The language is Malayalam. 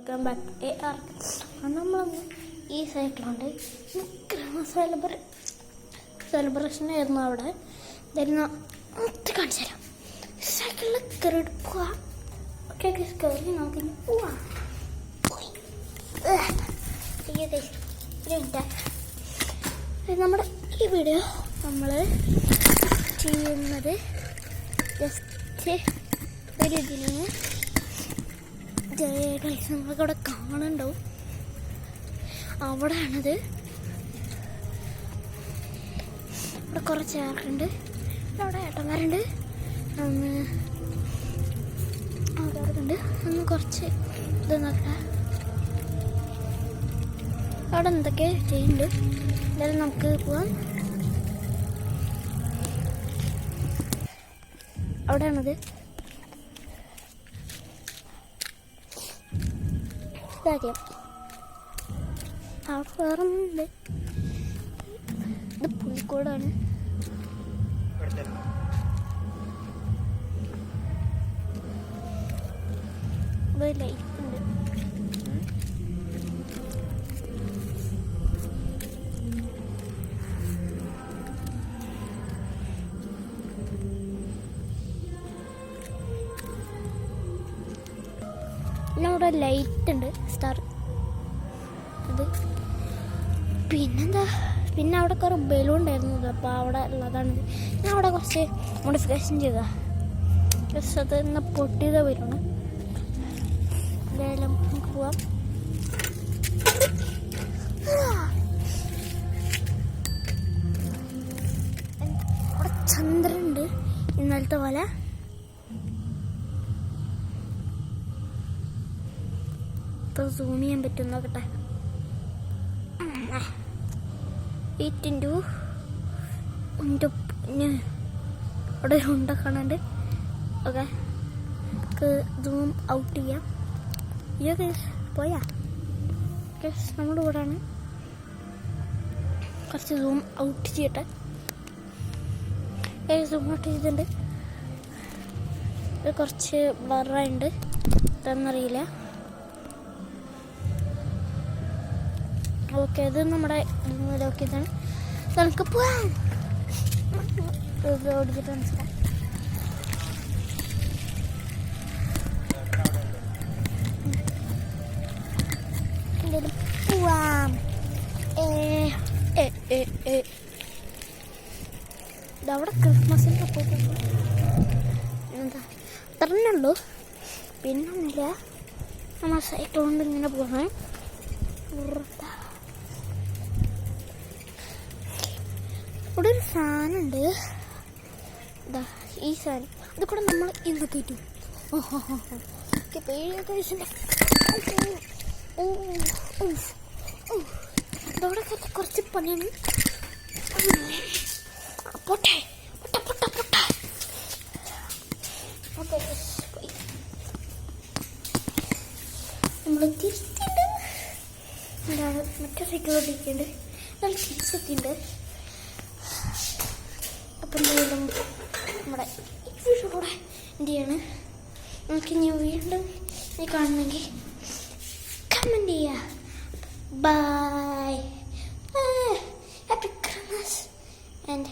വെൽക്കം ബാക്ക് നമ്മളൊന്ന് ഈ സൈക്കിളുണ്ട് സെലിബ്രേഷൻ ആയിരുന്നു അവിടെ. എന്തായിരുന്നു ഒത്തിരി കാണിച്ചു തരാം. സൈക്കിളിൽ കയറിയിട്ട് പോവാം. ഓക്കെ കയറി നമുക്കിനി പോവാം. നമ്മുടെ ഈ വീഡിയോ നമ്മൾ ചെയ്യുന്നത് ജസ്റ്റ് ഒരു ഇതിന് നമ്മൾക്ക് അവിടെ കാണുന്നുണ്ടാവും. അവിടെയാണിത്. ഇവിടെ കുറച്ച് ചേർക്കുന്നുണ്ട്. അവിടെ ഏട്ടന്മാരുണ്ട്. അവിടെ ഒന്ന് കുറച്ച് ഇത് നോക്കട്ടെ. അവിടെ എന്തൊക്കെ ചെയ്യുന്നുണ്ട്. എന്തായാലും നമുക്ക് പോവാം. അവിടെയാണത്. ഇതാക്കിയ അവിടെ വേറെ ഒന്നുണ്ട്. ഇത് പുൽക്കോടാണ്. ഇവിടെ ലൈറ്റ് ഉണ്ട്. പിന്നെ അവിടെ ലൈറ്റ് ഉണ്ട്, സ്റ്റാർ അത്. പിന്നെന്താ, പിന്നെ അവിടെ കുറേ ബലൂൺ ഉണ്ടായിരുന്നു. അപ്പോൾ അവിടെ ഉള്ളതാണ്. ഞാൻ അവിടെ കുറച്ച് മോഡിഫിക്കേഷൻ ചെയ്താ. ജസ്റ്റ് അത് ഇന്ന് പൊട്ടിയത വരുവാണ്. എന്തായാലും നമുക്ക് പോവാം. അവിടെ ചന്ദ്രനുണ്ട് ഇന്നലത്തെ പോലെ. സൂം ചെയ്യാൻ പറ്റും നോക്കട്ടെ. 8 അവിടെ ഉണ്ട കാണാണ്ട്. ഓക്കെ, സൂം ഔട്ട് ചെയ്യാം. ഇതൊക്കെ പോയാ നമ്മുടെ കൂടെയാണ്. കുറച്ച് സൂം ഔട്ട് ചെയ്യട്ടെ. സൂം ഔട്ട് ചെയ്തിട്ടുണ്ട്. ഇത് കുറച്ച് ബ്ലറായിട്ടുണ്ട്. ഇതെന്നറിയില്ല. ഓക്കെ, ഇത് നമ്മുടെ ലോക്കിയതാണ്. നമുക്ക് പോവാം. ഓടിച്ചിട്ട് മനസ്സിലാക്കാം. എന്തായാലും പോവാം. ഇതവിടെ ക്രിസ്മസിൻ്റെ എന്താ അത്രന്നുള്ളൂ. പിന്നൊന്നുമില്ല. നമ്മൾ സൈക്കിൾ കൊണ്ട് ഇങ്ങനെ പോകണം. ഇവിടെ ഒരു ഫാനുണ്ട്. ഇതാ ഈ ഫാൻ. ഇത് കൂടെ നമ്മൾ ഇന്ന് കയറ്റും. ഇതോടെ കുറച്ച് പണിയാണ്. പൊട്ടെ പൊട്ട പൊട്ട പൊട്ട. ഓക്കെ, നമ്മൾ തിരിച്ചുണ്ട്. എന്താണ് മറ്റേ സൈക്കിൾ ഓടിക്കുന്നുണ്ട്. നല്ല തിരിച്ചെത്തിണ്ട്. അപ്പം എന്തായാലും നമ്മുടെ ഈ വീഡിയോ കൂടെ എന്ത് ചെയ്യാണ്, നമുക്ക് ഇനി വീണ്ടും കാണണമെങ്കിൽ കമൻറ്റ് ചെയ്യുക. By, happy Christmas and